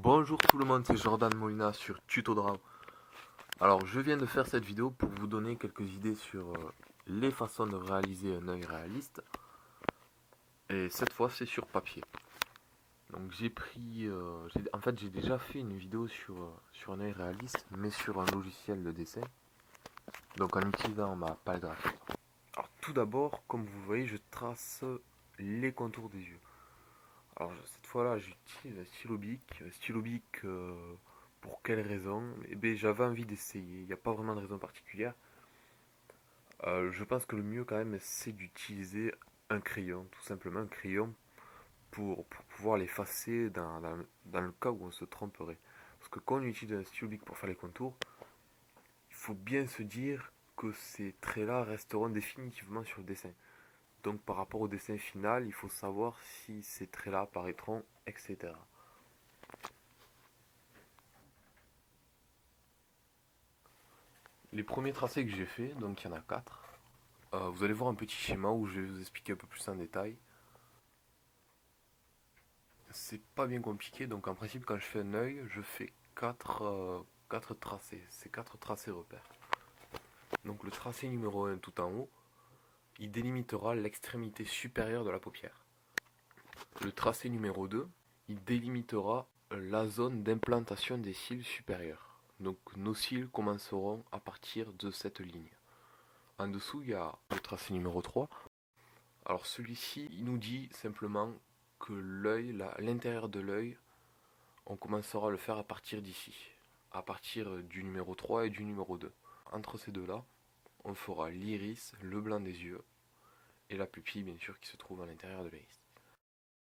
Bonjour tout le monde, c'est Jordan Molina sur Tuto Draw. Alors je viens de faire cette vidéo pour vous donner quelques idées sur les façons de réaliser un œil réaliste. Et cette fois c'est sur papier. Donc j'ai pris, j'ai déjà fait une vidéo sur un œil réaliste, mais sur un logiciel de dessin. Donc en utilisant ma pale graphique. Alors tout d'abord, comme vous voyez, je trace les contours des yeux. Alors cette fois-là, j'utilise un stylo bic. Pour quelle raison? Eh bien, j'avais envie d'essayer. Il n'y a pas vraiment de raison particulière. Je pense que le mieux quand même, c'est d'utiliser un crayon, tout simplement un crayon pour pouvoir l'effacer dans le cas où on se tromperait. Parce que quand on utilise un stylo bic pour faire les contours, il faut bien se dire que ces traits-là resteront définitivement sur le dessin. Donc par rapport au dessin final, il faut savoir si ces traits-là apparaîtront, etc. Les premiers tracés que j'ai fait, donc il y en a 4. Vous allez voir un petit schéma où je vais vous expliquer un peu plus en détail. C'est pas bien compliqué, donc en principe quand je fais un œil, je fais 4 tracés. C'est 4 tracés repères. Donc le tracé numéro 1 tout en haut, il délimitera l'extrémité supérieure de la paupière. Le tracé numéro 2, il délimitera la zone d'implantation des cils supérieurs. Donc nos cils commenceront à partir de cette ligne. En dessous, il y a le tracé numéro 3. Alors celui-ci, il nous dit simplement que l'œil, l'intérieur de l'œil, on commencera à le faire à partir d'ici, à partir du numéro 3 et du numéro 2. Entre ces deux-là, on fera l'iris, le blanc des yeux, et la pupille bien sûr qui se trouve à l'intérieur de l'iris.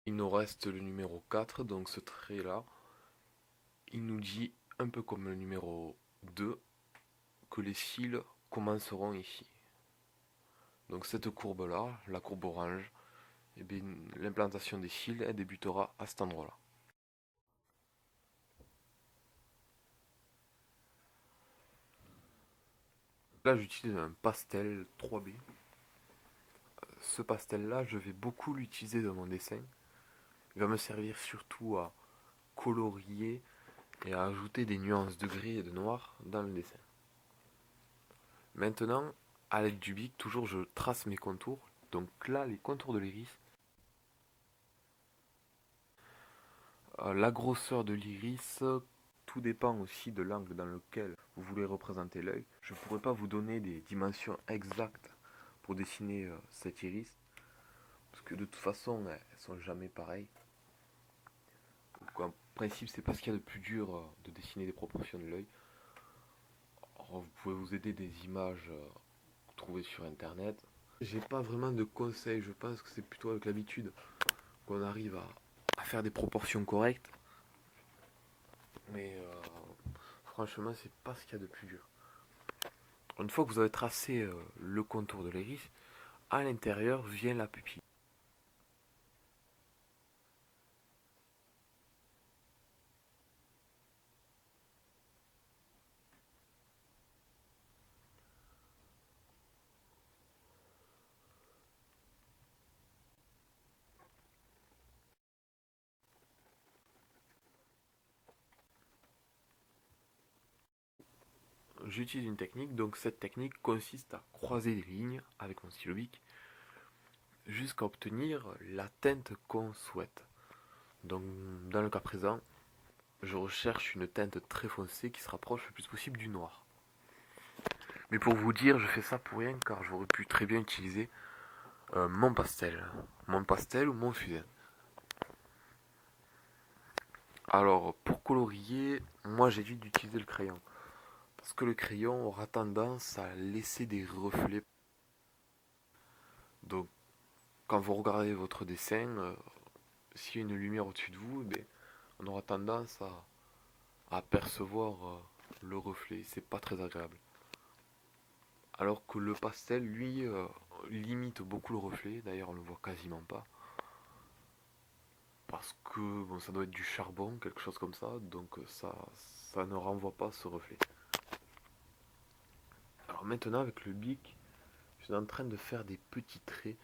Il nous reste le numéro 4, donc ce trait-là, il nous dit, un peu comme le numéro 2, que les cils commenceront ici. Donc cette courbe-là, la courbe orange, eh bien, l'implantation des cils, elle débutera à cet endroit-là. Là, j'utilise un pastel 3B. Ce pastel-là, je vais beaucoup l'utiliser dans mon dessin. Il va me servir surtout à colorier et à ajouter des nuances de gris et de noir dans le dessin. Maintenant, à l'aide du bic, toujours je trace mes contours. Donc là, les contours de l'iris. La grosseur de l'iris, tout dépend aussi de l'angle dans lequel vous voulez représenter l'œil. Je ne pourrais pas vous donner des dimensions exactes pour dessiner cet iris, parce que de toute façon, elles ne sont jamais pareilles. Donc, en principe, c'est pas ce qu'il y a de plus dur de dessiner des proportions de l'œil. Vous pouvez vous aider des images trouvées sur internet. J'ai pas vraiment de conseils, je pense que c'est plutôt avec l'habitude qu'on arrive à faire des proportions correctes. Mais franchement, c'est pas ce qu'il y a de plus dur. Une fois que vous avez tracé le contour de l'iris, à l'intérieur vient la pupille. J'utilise une technique, donc cette technique consiste à croiser des lignes avec mon stylo bic jusqu'à obtenir la teinte qu'on souhaite. Donc dans le cas présent, je recherche une teinte très foncée qui se rapproche le plus possible du noir. Mais pour vous dire, je fais ça pour rien car j'aurais pu très bien utiliser mon pastel. Mon pastel ou mon fusain. Alors pour colorier, moi j'évite d'utiliser le crayon. Parce que le crayon aura tendance à laisser des reflets. Donc quand vous regardez votre dessin, s'il y a une lumière au-dessus de vous, eh bien, on aura tendance à percevoir le reflet. C'est pas très agréable. Alors que le pastel, lui, limite beaucoup le reflet. D'ailleurs, on le voit quasiment pas. Parce que bon, ça doit être du charbon, quelque chose comme ça. Donc ça ne renvoie pas ce reflet. Alors maintenant, avec le bic, je suis en train de faire des petits traits.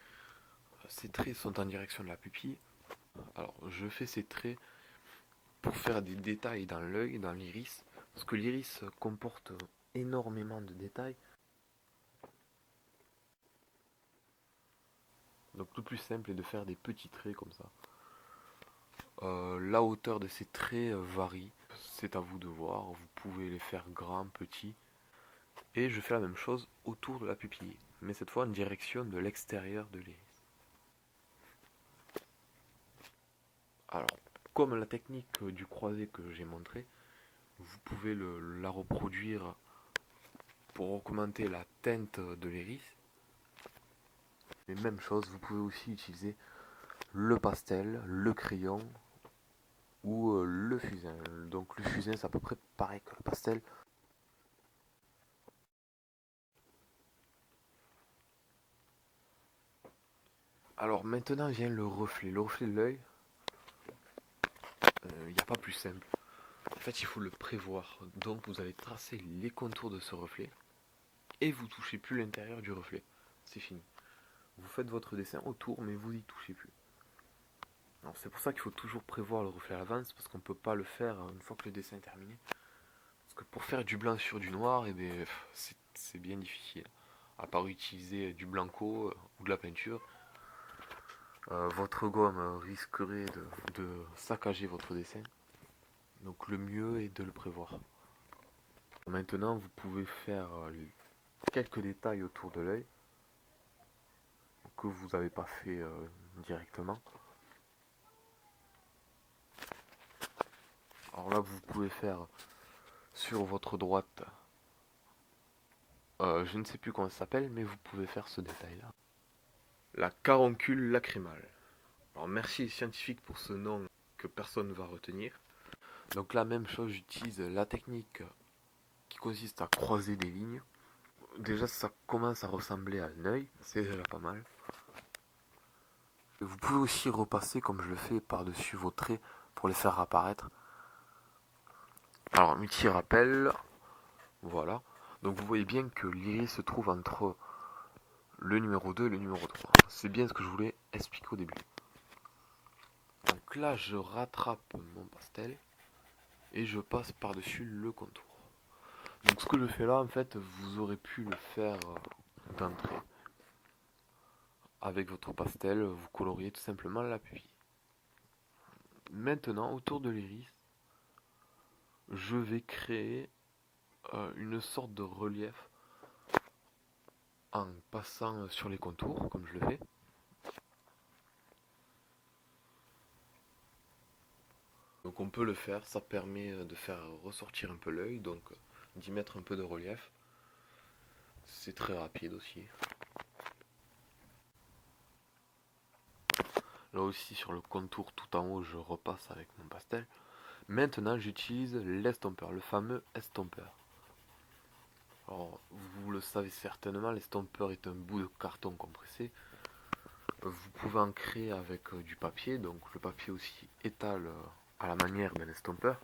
Ces traits sont en direction de la pupille. Alors je fais ces traits pour faire des détails dans l'œil, dans l'iris, parce que l'iris comporte énormément de détails. Donc le plus simple est de faire des petits traits comme ça. La hauteur de ces traits varie, c'est à vous de voir, vous pouvez les faire grands, petits. Et je fais la même chose autour de la pupille, mais cette fois en direction de l'extérieur de l'iris. Alors, comme la technique du croisé que j'ai montré, vous pouvez la reproduire pour augmenter la teinte de l'iris. Mais même chose, vous pouvez aussi utiliser le pastel, le crayon ou le fusain. Donc le fusain c'est à peu près pareil que le pastel. Alors maintenant vient le reflet. Le reflet de l'œil, il n'y a pas plus simple. En fait il faut le prévoir. Donc vous allez tracer les contours de ce reflet et vous touchez plus l'intérieur du reflet. C'est fini. Vous faites votre dessin autour mais vous y touchez plus. Alors c'est pour ça qu'il faut toujours prévoir le reflet à l'avance parce qu'on ne peut pas le faire une fois que le dessin est terminé. Parce que pour faire du blanc sur du noir, eh bien, c'est bien difficile. À part utiliser du blanco ou de la peinture, votre gomme risquerait de saccager votre dessin. Donc le mieux est de le prévoir. Maintenant, vous pouvez faire quelques détails autour de l'œil que vous n'avez pas fait directement. Alors là, vous pouvez faire sur votre droite, je ne sais plus comment ça s'appelle, mais vous pouvez faire ce détail-là. La caroncule lacrymale. Alors merci les scientifiques pour ce nom que personne ne va retenir. Donc la même chose, j'utilise la technique qui consiste à croiser des lignes. Déjà ça commence à ressembler à un œil, c'est déjà pas mal. Vous pouvez aussi repasser comme je le fais par-dessus vos traits pour les faire apparaître. Alors un petit rappel, voilà. Donc vous voyez bien que l'iris se trouve entre le numéro 2 et le numéro 3. C'est bien ce que je voulais expliquer au début. Donc là je rattrape mon pastel et je passe par-dessus le contour. Donc ce que je fais là, en fait, vous aurez pu le faire d'entrée. Avec votre pastel, vous coloriez tout simplement la pupille. Maintenant, autour de l'iris, je vais créer une sorte de relief en passant sur les contours, comme je le fais. Donc on peut le faire, ça permet de faire ressortir un peu l'œil, donc d'y mettre un peu de relief. C'est très rapide aussi. Là aussi sur le contour tout en haut, je repasse avec mon pastel. Maintenant j'utilise l'estompeur, le fameux estompeur. Alors, vous le savez certainement, l'estompeur est un bout de carton compressé. Vous pouvez en créer avec du papier, donc le papier aussi étale à la manière d'un estompeur.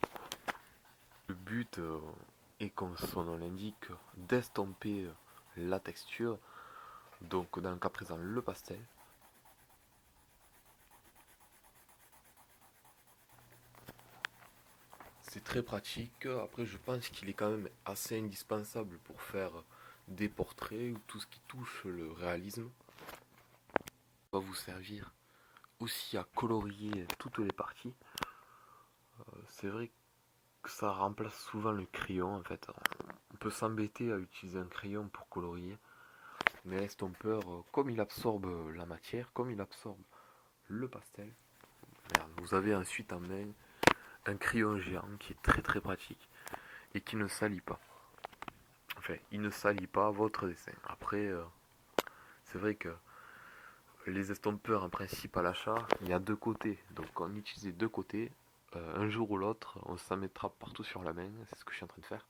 Le but est, comme son nom l'indique, d'estomper la texture, donc dans le cas présent le pastel. C'est très pratique, après je pense qu'il est quand même assez indispensable pour faire des portraits ou tout ce qui touche le réalisme. Va vous servir aussi à colorier toutes les parties. C'est vrai que ça remplace souvent le crayon en fait. On peut s'embêter à utiliser un crayon pour colorier, mais l'estompeur, comme il absorbe la matière, comme il absorbe le pastel, merde, vous avez ensuite en main un crayon géant qui est très très pratique et qui ne salit pas. Enfin, il ne salit pas votre dessin. Après, c'est vrai que les estompeurs en principe à l'achat, il y a deux côtés. Donc on utilise les deux côtés. Un jour ou l'autre, on s'en mettra partout sur la main. C'est ce que je suis en train de faire.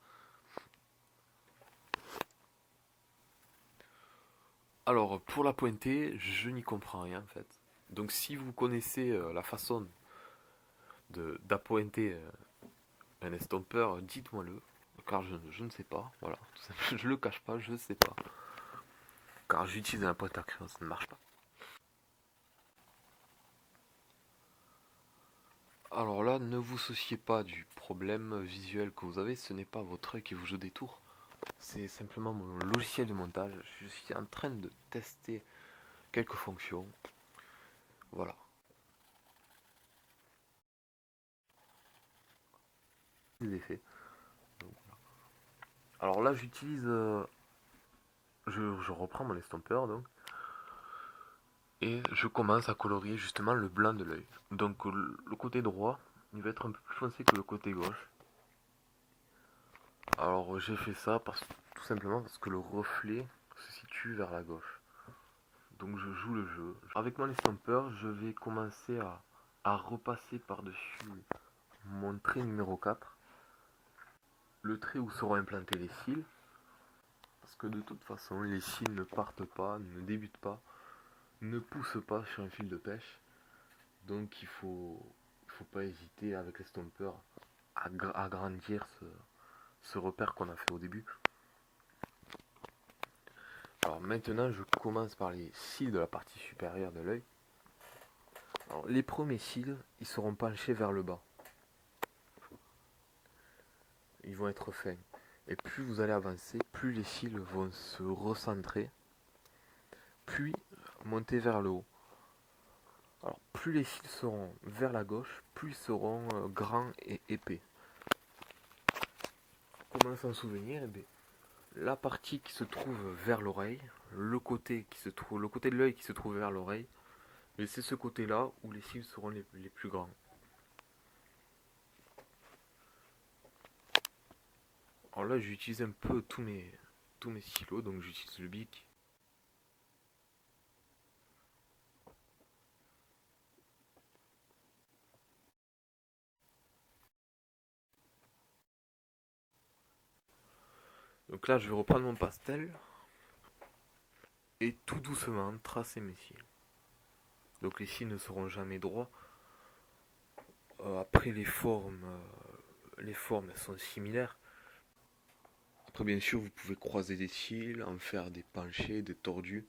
Alors pour la pointée, je n'y comprends rien en fait. Donc si vous connaissez la façon d'appointer un estompeur, dites-moi le. Car je ne sais pas. Voilà. Je le cache pas, je ne sais pas. Car j'utilise un pointe à crayon, ça ne marche pas. Alors là, ne vous souciez pas du problème visuel que vous avez, ce n'est pas votre œil qui vous joue des tours. C'est simplement mon logiciel de montage. Je suis en train de tester quelques fonctions. Voilà. Des effets. Donc, voilà. Alors là, j'utilise. Je reprends mon estompeur donc. Et je commence à colorier justement le blanc de l'œil. Donc le côté droit, il va être un peu plus foncé que le côté gauche. Alors j'ai fait ça tout simplement parce que le reflet se situe vers la gauche. Donc je joue le jeu. Avec mon estompeur, je vais commencer à repasser par-dessus mon trait numéro 4. Le trait où seront implantés les cils. Parce que de toute façon, les cils ne partent pas, ne débutent pas, ne poussent pas sur un fil de pêche. Donc il faut pas hésiter avec l'estompeur à agrandir ce repère qu'on a fait au début. Alors maintenant, je commence par les cils de la partie supérieure de l'œil. Alors, les premiers cils, ils seront penchés vers le bas. Ils vont être fins. Et plus vous allez avancer, plus les cils vont se recentrer, puis monter vers le haut. Alors, plus les cils seront vers la gauche, plus ils seront grands et épais. Comment s'en souvenir? Eh bien, la partie qui se trouve vers l'oreille, le côté de l'œil qui se trouve vers l'oreille, et c'est ce côté-là où les cils seront les plus grands. Alors là, j'utilise un peu tous mes stylos, donc j'utilise le Bic. Donc là, je vais reprendre mon pastel et tout doucement tracer mes cils. Donc les cils ne seront jamais droits. Après, les formes elles sont similaires. Après, bien sûr, vous pouvez croiser des cils, en faire des penchés, des tordus.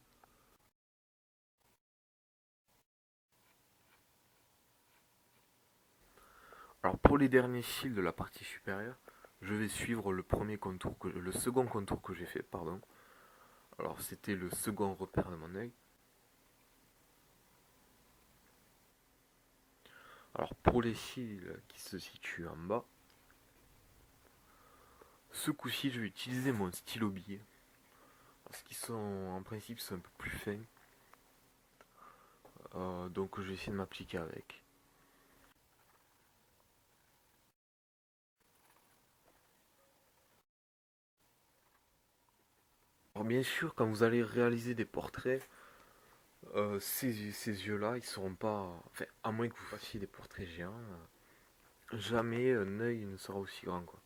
Alors pour les derniers cils de la partie supérieure, je vais suivre le second contour que j'ai fait, pardon. Alors c'était le second repère de mon œil. Alors pour les cils qui se situent en bas, ce coup-ci je vais utiliser mon stylo bille. Parce qu'ils sont en principe sont un peu plus fins. Donc je vais essayer de m'appliquer avec. Alors bien sûr, quand vous allez réaliser des portraits, ces yeux-là, ils seront pas. Enfin, à moins que vous fassiez des portraits géants, jamais un œil ne sera aussi grand, quoi.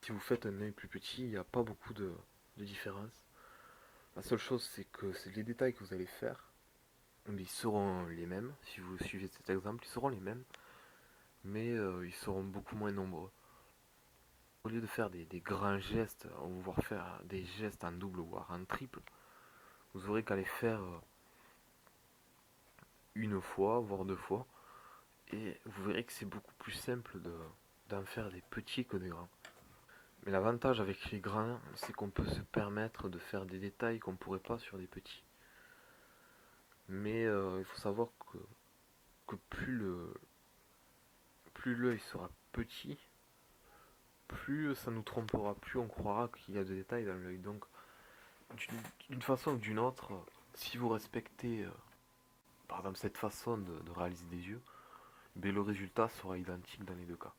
Si vous faites un œil plus petit, il n'y a pas beaucoup de différence. La seule chose, c'est que c'est les détails que vous allez faire, ils seront les mêmes. Si vous suivez cet exemple, ils seront les mêmes, mais ils seront beaucoup moins nombreux. Au lieu de faire des grands gestes, ou voire faire des gestes en double, voire en triple, vous aurez qu'à les faire une fois, voire deux fois, et vous verrez que c'est beaucoup plus simple d'en faire des petits que des grands. Mais l'avantage avec les grands, c'est qu'on peut se permettre de faire des détails qu'on ne pourrait pas sur des petits. Mais il faut savoir que plus l'œil sera petit, plus ça nous trompera, plus on croira qu'il y a des détails dans l'œil. Donc d'une façon ou d'une autre, si vous respectez par exemple cette façon de réaliser des yeux, ben, le résultat sera identique dans les deux cas.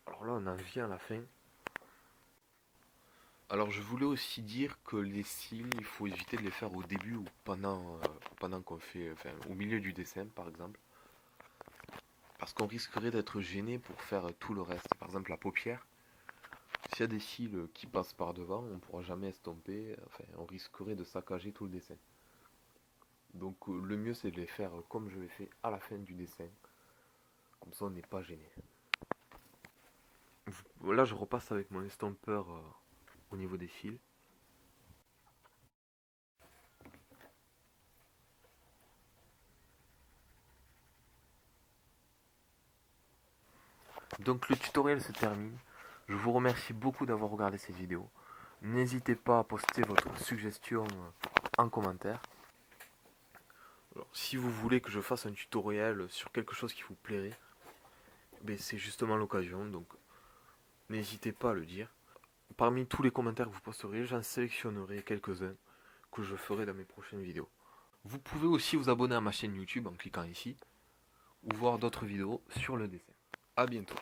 Alors là, on en vient à la fin. Alors je voulais aussi dire que les cils, il faut éviter de les faire au début ou pendant qu'on fait, enfin, au milieu du dessin par exemple, parce qu'on risquerait d'être gêné pour faire tout le reste. Par exemple la paupière, s'il y a des cils qui passent par devant, on ne pourra jamais estomper, enfin, on risquerait de saccager tout le dessin. Donc le mieux c'est de les faire comme je l'ai fait à la fin du dessin, comme ça on n'est pas gêné. Là je repasse avec mon estompeur au niveau des cils. Donc le tutoriel se termine. Je vous remercie beaucoup d'avoir regardé cette vidéo. N'hésitez pas à poster votre suggestion en commentaire. Alors, si vous voulez que je fasse un tutoriel sur quelque chose qui vous plairait, ben c'est justement l'occasion, donc n'hésitez pas à le dire. Parmi tous les commentaires que vous posterez, j'en sélectionnerai quelques-uns que je ferai dans mes prochaines vidéos. Vous pouvez aussi vous abonner à ma chaîne YouTube en cliquant ici, ou voir d'autres vidéos sur le dessin. A bientôt.